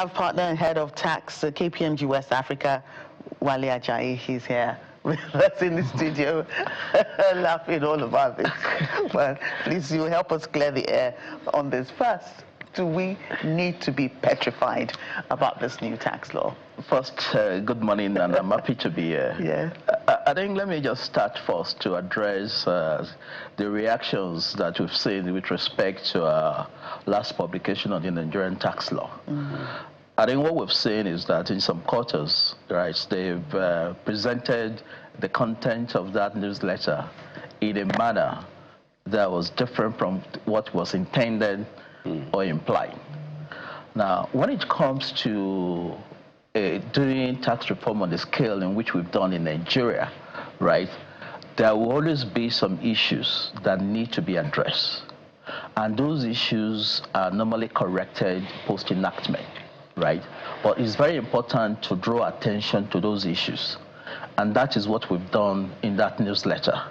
Our partner and head of tax, KPMG West Africa, Wale Ajayi. He's here with us in the studio, laughing all about this. But please, you help us clear the air on this. First, do we need to be petrified about this new tax law? First, good morning, and I'm happy to be here. Yeah. I think let me just start first to address the reactions that we've seen with respect to our last publication on the Nigerian tax law. I think what we've seen is that in some quarters, right, they've presented the content of that newsletter in a manner that was different from what was intended or implied. Now, when it comes to doing tax reform on the scale in which we've done in Nigeria, right, there will always be some issues that need to be addressed. And those issues are normally corrected post-enactment, right? But it's very important to draw attention to those issues. And that is what we've done in that newsletter,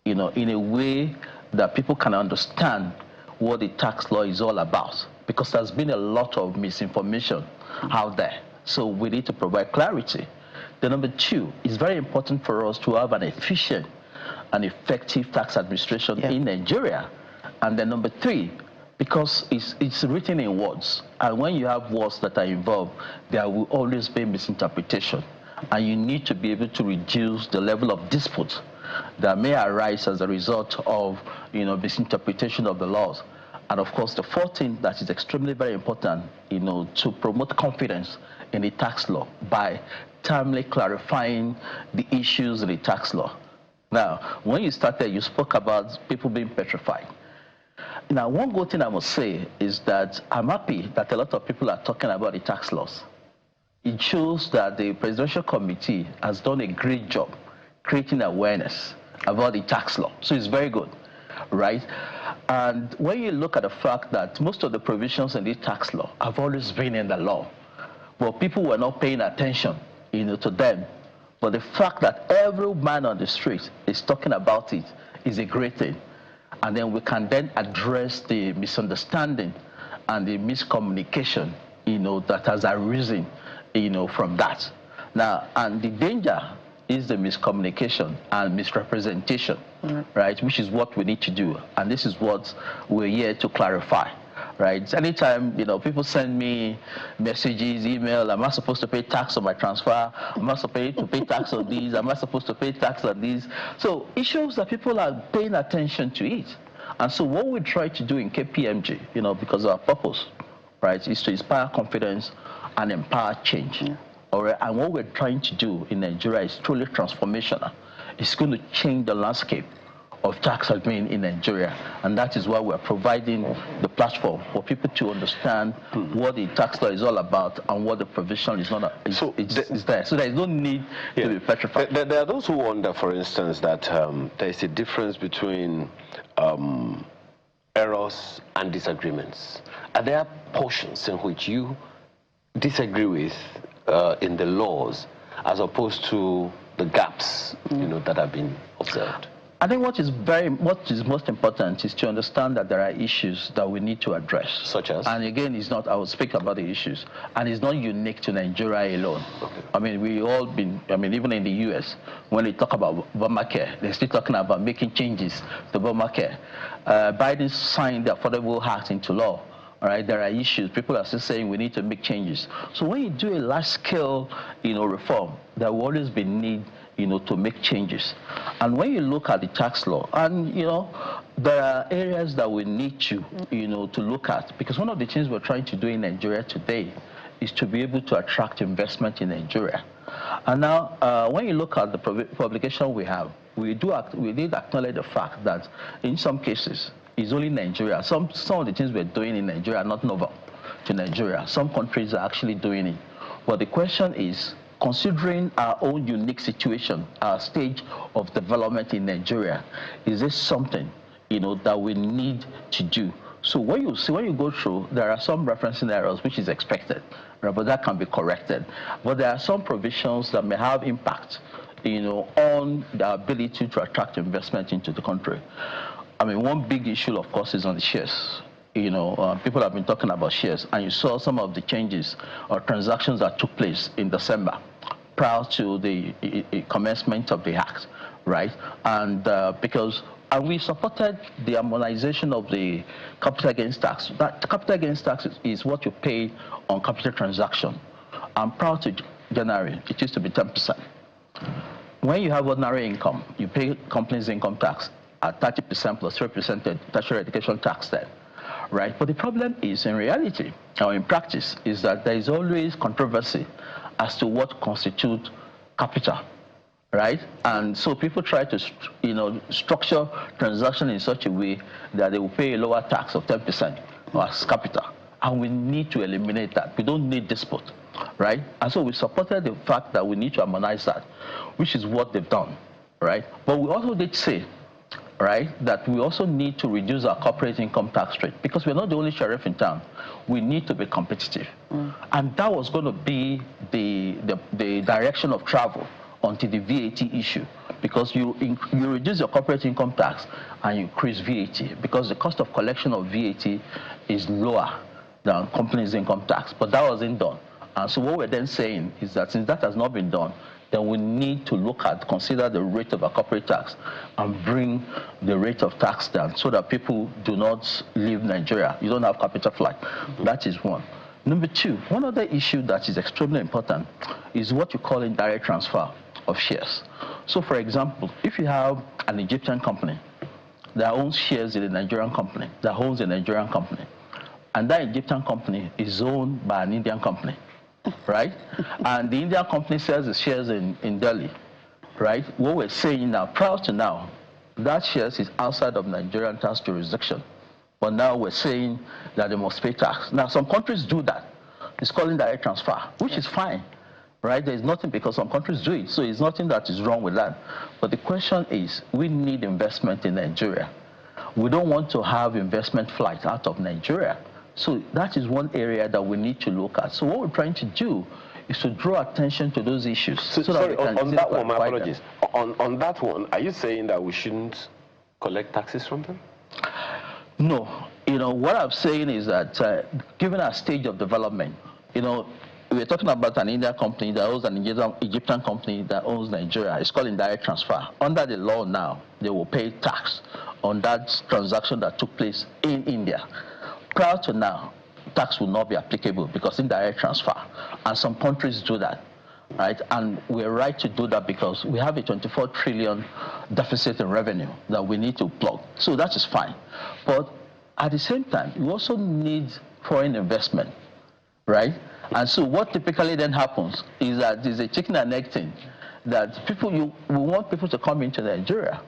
you know, in a way that people can understand what the tax law is all about, because there's been a lot of misinformation out there. So we need to provide clarity. The number two, it's very important for us to have an efficient and effective tax administration in Nigeria. And then number three, because it's written in words, and when you have words that are involved, there will always be misinterpretation. And you need to be able to reduce the level of dispute that may arise as a result of, you know, misinterpretation of the laws. And of course, the fourth thing that is extremely very important, you know, to promote confidence in the tax law by timely clarifying the issues in the tax law. Now, when you started, you spoke about people being petrified. Now, one good thing I must say is that I'm happy that a lot of people are talking about the tax laws. It shows that the Presidential Committee has done a great job creating awareness about the tax law. So it's very good, right? And when you look at the fact that most of the provisions in the tax law have always been in the law, but people were not paying attention, you know, to them. But the fact that every man on the street is talking about it is a great thing. And then we can then address the misunderstanding and the miscommunication, you know, that has arisen, you know, from that. Now, and the danger is the miscommunication and misrepresentation, right, which is what we need to do. And this is what we're here to clarify, right? Anytime, you know, people send me messages, email, am I supposed to pay tax on my transfer? Am I supposed to pay tax on these? Am I supposed to pay tax on these? So it shows that people are paying attention to it. And so what we try to do in KPMG, you know, because our purpose, right, is to inspire confidence and empower change. All right? And what we're trying to do in Nigeria is truly transformational. It's going to change the landscape of tax admin in Nigeria, and that is why we're providing the platform for people to understand what the tax law is all about and what the provision is not. Is there. So there is no need to be petrified. There are those who wonder, for instance, that there is a difference between errors and disagreements. Are there portions in which you disagree with in the laws, as opposed to the gaps, you know, that have been observed? I think what is most important is to understand that there are issues that we need to address. Such as? And again, it's not, I will speak about the issues, and it's not unique to Nigeria alone. Okay. I mean, we all been, I mean, even in the US, when they talk about Obamacare, they're still talking about making changes to Obamacare. Biden signed the Affordable Act into law. All right, there are issues. People are still saying we need to make changes. So when you do a large-scale, you know, reform, there will always be need, you know, to make changes. And when you look at the tax law, and, you know, there are areas that we need to, you know, to look at, because one of the things we're trying to do in Nigeria today is to be able to attract investment in Nigeria. And now, when you look at the publication we have, we did acknowledge the fact that in some cases, it's only Nigeria. Some of the things we're doing in Nigeria are not novel to Nigeria. Some countries are actually doing it. But the question is, considering our own unique situation, our stage of development in Nigeria, is this something, you know, that we need to do? So when you go through, there are some referencing errors, which is expected, right, but that can be corrected. But there are some provisions that may have impact, you know, on the ability to attract investment into the country. I mean, one big issue, of course, is on the shares. people have been talking about shares, and you saw some of the changes or transactions that took place in December prior to the commencement of the act, right? And and we supported the harmonization of the capital gains tax. That capital gains tax is what you pay on capital transaction. And prior to January, it used to be 10%. When you have ordinary income, you pay companies income tax at 30% plus 3% tertiary education tax then, right? But the problem is, in reality, or in practice, is that there is always controversy as to what constitutes capital, right? And so people try to, structure transaction in such a way that they will pay a lower tax of 10% as capital. And we need to eliminate that. We don't need dispute, right? And so we supported the fact that we need to harmonize that, which is what they've done, right? But we also did say, right, that we also need to reduce our corporate income tax rate, because we're not the only sheriff in town. We need to be competitive. And that was going to be the direction of travel until the VAT issue, because you reduce your corporate income tax and you increase VAT, because the cost of collection of VAT is lower than companies' income tax. But that wasn't done. And so what we're then saying is that since that has not been done, then we need to consider the rate of our corporate tax and bring the rate of tax down so that people do not leave Nigeria. You don't have capital flight. That is one. Number two, one other issue that is extremely important is what you call indirect transfer of shares. So, for example, if you have an Egyptian company that owns shares in a Nigerian company, that owns a Nigerian company, and that Egyptian company is owned by an Indian company, right? And the Indian company sells the shares in Delhi, right? What we're saying now, prior to now, that shares is outside of Nigerian tax jurisdiction. But now we're saying that they must pay tax. Now, some countries do that. It's called indirect transfer, which is fine, right? There's nothing, because some countries do it. So it's nothing that is wrong with that. But the question is, we need investment in Nigeria. We don't want to have investment flight out of Nigeria. So that is one area that we need to look at. So what we're trying to do is to draw attention to those issues. Sorry, on that one, my apologies. On that one, are you saying that we shouldn't collect taxes from them? No. What I'm saying is that given our stage of development, we're talking about an Indian company that owns an Egyptian company that owns Nigeria. It's called indirect transfer. Under the law now, they will pay tax on that transaction that took place in India. Prior to now, tax will not be applicable because indirect transfer, and some countries do that, right? And we're right to do that because we have a 24 trillion deficit in revenue that we need to plug. So that is fine. But at the same time, we also need foreign investment, right? And so what typically then happens is that there's a chicken and egg thing, that we want people to come into Nigeria,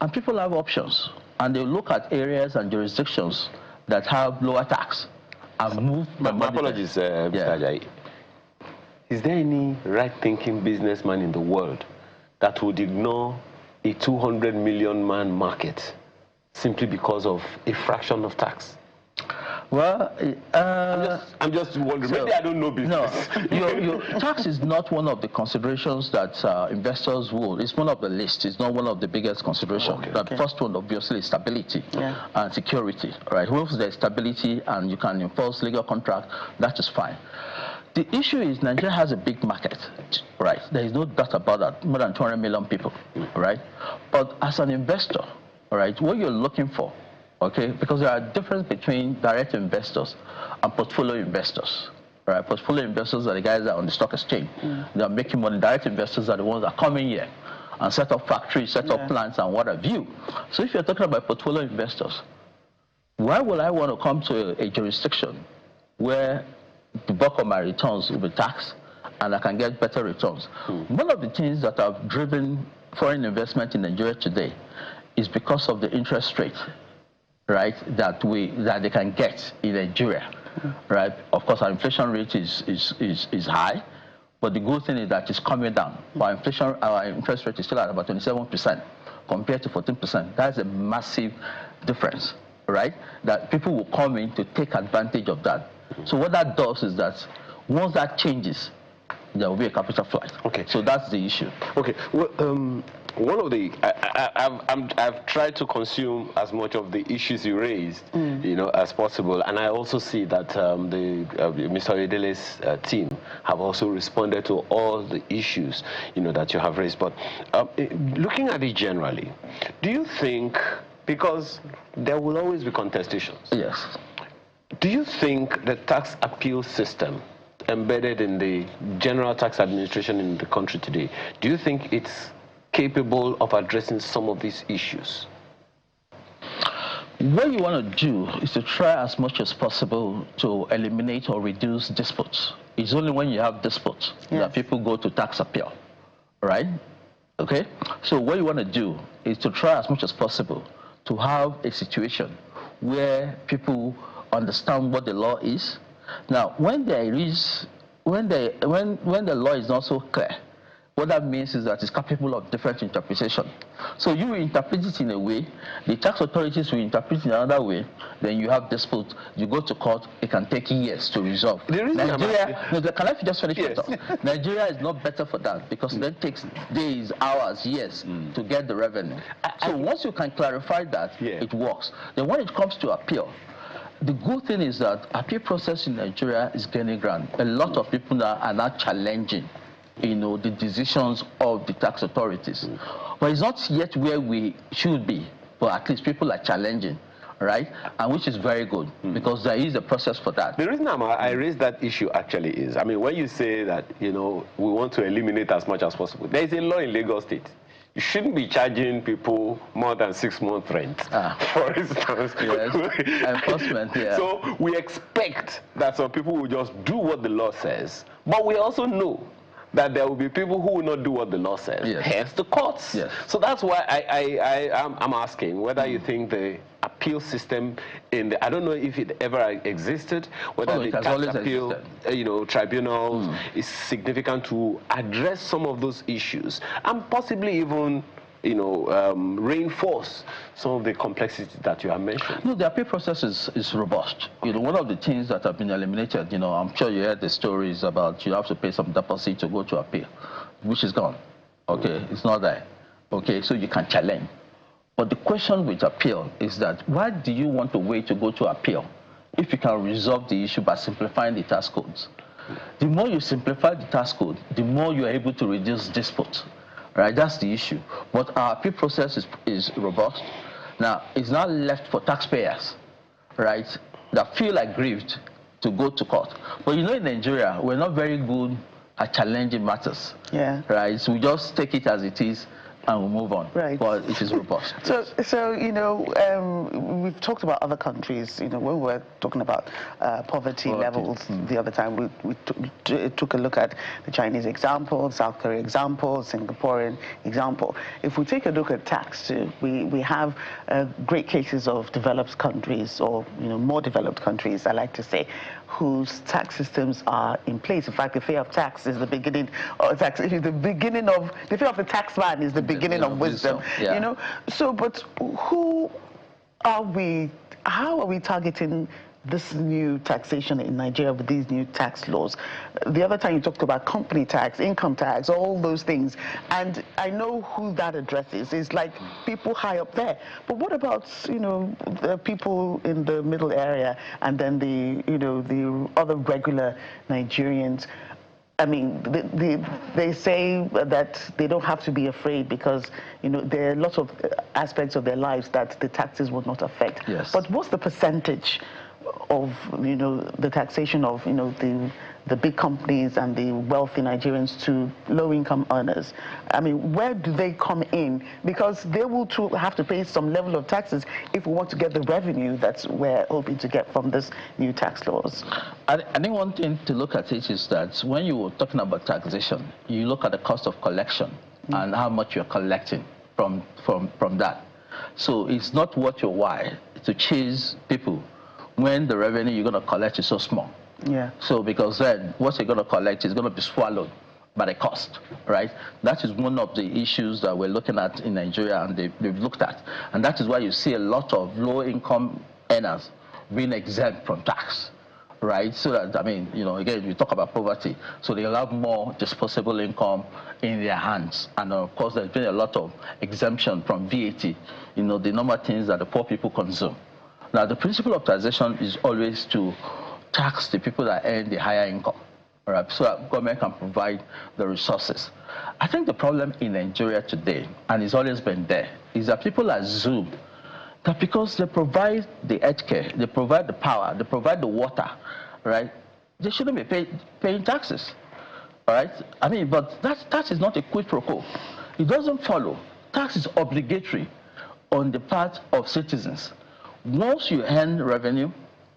and people have options, and they look at areas and jurisdictions that have lower tax and move. My apologies, Mr. Ajayi. Is there any right-thinking businessman in the world that would ignore a 200 million man market simply because of a fraction of tax? Well, I'm just wondering. Maybe I don't know business. No, your tax is not one of the considerations that investors will. It's one of the list. It's not one of the biggest considerations. The first one, obviously, is stability and security. Right? Once there's stability and you can enforce legal contract, that is fine. The issue is Nigeria has a big market, right? There is no doubt about that. More than 200 million people, right? But as an investor, right, what you're looking for, okay, because there are differences between direct investors and portfolio investors. Right? Portfolio investors are the guys that are on the stock exchange. They are making money. Direct investors are the ones that come in here and set up factories, set up plants, and what have you. So if you're talking about portfolio investors, why would I want to come to a jurisdiction where the bulk of my returns will be taxed and I can get better returns? One of the things that have driven foreign investment in Nigeria today is because of the interest rate, right, that they can get in Nigeria, right? Of course, our inflation rate is high, but the good thing is that it's coming down. Our interest rate is still at about 27% compared to 14%. That's a massive difference, right? That people will come in to take advantage of that. So what that does is that once that changes, there will be a capital flight. Okay. So that's the issue. Okay. Well, one of the I've tried to consume as much of the issues you raised, as possible, and I also see that Mr. Oyedele's team have also responded to all the issues that you have raised. But looking at it generally, do you think, because there will always be contestations? Yes. Do you think the tax appeal system embedded in the general tax administration in the country today, do you think it's capable of addressing some of these issues? What you want to do is to try as much as possible to eliminate or reduce disputes. It's only when you have disputes that people go to tax appeal, right? Okay? So what you want to do is to try as much as possible to have a situation where people understand what the law is. Now, when the law is not so clear, what that means is that it's capable of different interpretation. So you interpret it in a way, the tax authorities will interpret it in another way, then you have dispute, you go to court, it can take years to resolve. Nigeria, can I just finish? Yes. Nigeria is not better for that, because that takes days, hours, years to get the revenue. So once you can clarify that, it works. Then when it comes to appeal, the good thing is that appeal process in Nigeria is gaining ground. A lot of people now are not challenging the decisions of the tax authorities. But it's not yet where we should be, but at least people are challenging, right? And which is very good, because there is a process for that. The reason I raised that issue actually is, when you say that, we want to eliminate as much as possible, there is a law in Lagos State. You shouldn't be charging people more than 6 months rent, for instance. Yes. Enforcement, yeah. So we expect that some people will just do what the law says, but we also know that there will be people who will not do what the law says, hence the courts. Yes. So that's why I'm asking whether you think the appeal system I don't know if it ever existed, whether the tax appeal tribunals is significant to address some of those issues and possibly even reinforce some of the complexity that you have mentioned. No, the appeal process is robust. One of the things that have been eliminated, I'm sure you heard the stories about you have to pay some deposit to go to appeal, which is gone. Okay, it's not there. Okay, so you can challenge. But the question with appeal is that why do you want to wait to go to appeal if you can resolve the issue by simplifying the tax codes? The more you simplify the tax code, the more you are able to reduce disputes. Right, that's the issue. But our appeal process is robust. Now, it's not left for taxpayers, right, that feel aggrieved to go to court. But in Nigeria, we're not very good at challenging matters. Yeah. Right, so we just take it as it is and we move on. Right. But it is robust. So we've talked about other countries. When we were talking about poverty levels the other time, we took a look at the Chinese example, South Korea example, Singaporean example. If we take a look at tax too, we have great cases of developed countries, or more developed countries, I like to say, whose tax systems are in place. In fact, the fear of tax is the beginning of tax. The fear of the tax man is the beginning of wisdom. Yeah. So, but how are we targeting this new taxation in Nigeria with these new tax laws? The other time you talked about company tax, income tax, all those things, and I know who that addresses. It's like people high up there. But what about the people in the middle area, and then the other regular Nigerians? They say that they don't have to be afraid because there are lots of aspects of their lives that the taxes will not affect. Yes. But what's the percentage of the taxation of the big companies and the wealthy Nigerians to low-income earners? Where do they come in? Because they will too have to pay some level of taxes if we want to get the revenue that we're hoping to get from this new tax laws. I think one thing to look at it is that when you were talking about taxation, you look at the cost of collection and how much you're collecting from that. So it's not worth your while to chase people when the revenue you're going to collect is so small. Yeah. So because then what you're going to collect is going to be swallowed by the cost, right? That is one of the issues that we're looking at in Nigeria, and they've looked at. And that is why you see a lot of low-income earners being exempt from tax, right? So that, I mean, again, we talk about poverty, so they'll have more disposable income in their hands. And of course, there's been a lot of exemption from VAT, the normal things that the poor people consume. Now, the principle of taxation is always to tax the people that earn the higher income, right? So that government can provide the resources. I think the problem in Nigeria today, and it's always been there, is that people assume that because they provide the healthcare, they provide the power, they provide the water, right, they shouldn't be paying taxes, all right? I mean, but that is not a quid pro quo. It doesn't follow. Tax is obligatory on the part of citizens. Once you earn revenue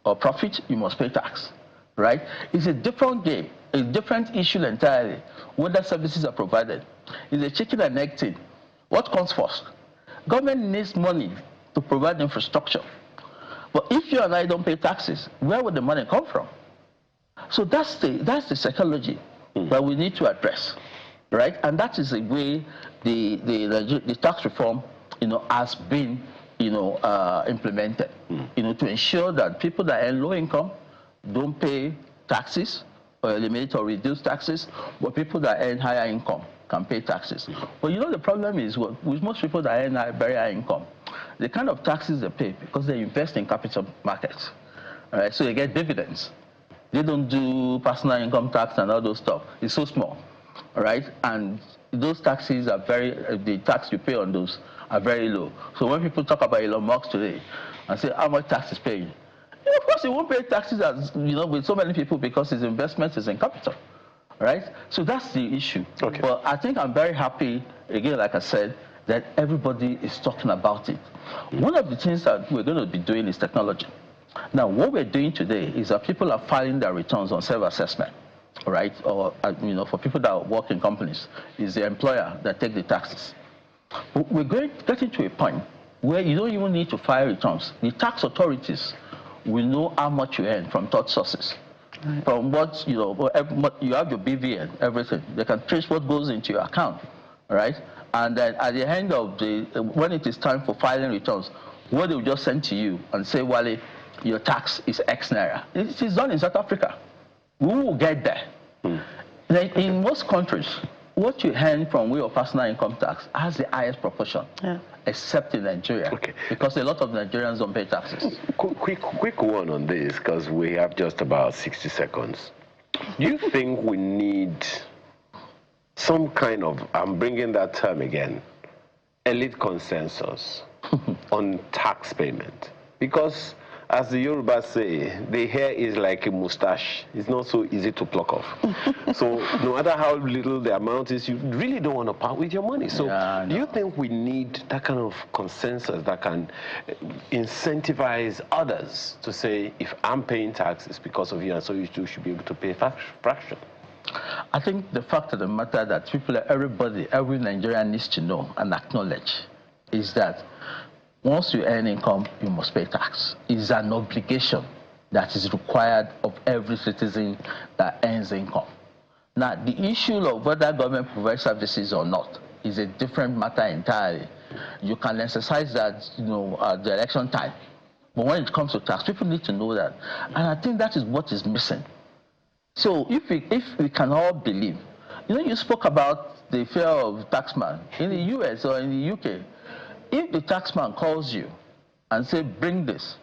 or profit, you must pay tax, right? It's a different game, a different issue entirely, whether services are provided. It's a chicken and egg thing. What comes first? Government needs money to provide infrastructure. But if you and I don't pay taxes, where would the money come from? So that's the psychology that we need to address, right? And that is the way the tax reform, has been, implemented, to ensure that people that earn low income don't pay taxes or eliminate or reduce taxes, but people that earn higher income can pay taxes. But the problem is with most people that earn very high income, the kind of taxes they pay because they invest in capital markets, right? So they get dividends. They don't do personal income tax and all those stuff. It's so small, right? And those taxes are the tax you pay on those are very low. So when people talk about Elon Musk today and say how much tax is paying, of course he won't pay taxes with so many people because his investment is in capital, right? So that's the issue. Okay. But I think I'm very happy, again, like I said, that everybody is talking about it. One of the things that we're going to be doing is technology. Now, what we're doing today is that people are filing their returns on self-assessment, right? Or, for people that work in companies, it's the employer that takes the taxes. We're getting to a point where you don't even need to file returns. The tax authorities will know how much you earn from third sources. Right. From what, you have your BVN, everything. They can trace what goes into your account, right? And then at the end of when it is time for filing returns, what they will just send to you and say, Wale, your tax is X naira. It is done in South Africa. We will get there. In most countries, what you earn from way of personal income tax has the highest proportion, except in Nigeria, because a lot of Nigerians don't pay taxes. Quick one on this, because we have just about 60 seconds. Do you think we need some kind of, I'm bringing that term again, elite consensus on tax payment? Because as the Yorubas say, the hair is like a mustache. It's not so easy to pluck off. So no matter how little the amount is, you really don't want to part with your money. So do you think we need that kind of consensus that can incentivize others to say, if I'm paying taxes because of you, and so you too should be able to pay a fraction? I think the fact of the matter that every Nigerian needs to know and acknowledge is that once you earn income, you must pay tax. It's an obligation that is required of every citizen that earns income. Now, the issue of whether government provides services or not is a different matter entirely. You can exercise that, at the election time. But when it comes to tax, people need to know that. And I think that is what is missing. So if we can all believe, you spoke about the fear of taxman in the US or in the UK. If the taxman calls you and say, bring this,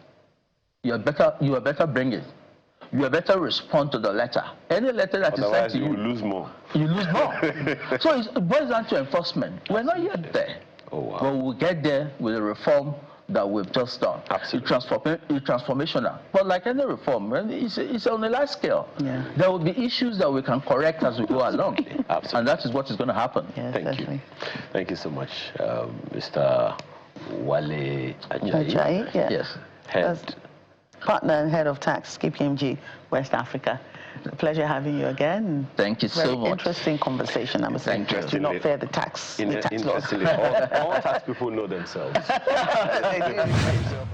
you had better bring it. You had better respond to the letter. Any letter that is sent to you, lose more. You lose more. So it boils down to enforcement. We're not yet there. Oh, wow. But we'll get there with the reform that we've just done. Absolutely. It's transformational. But like any reform, it's on a large scale. Yeah. There will be issues that we can correct as we go along. Absolutely. And that is what is going to happen. Yes, Thank definitely. you. Thank you so much, Mr. Wale Ajayi. Yes. Head. Partner and head of tax, KPMG, West Africa. It's a pleasure having you again. Thank you so much. Interesting conversation, I must say. Do not fear the tax laws. All tax people know themselves. They do.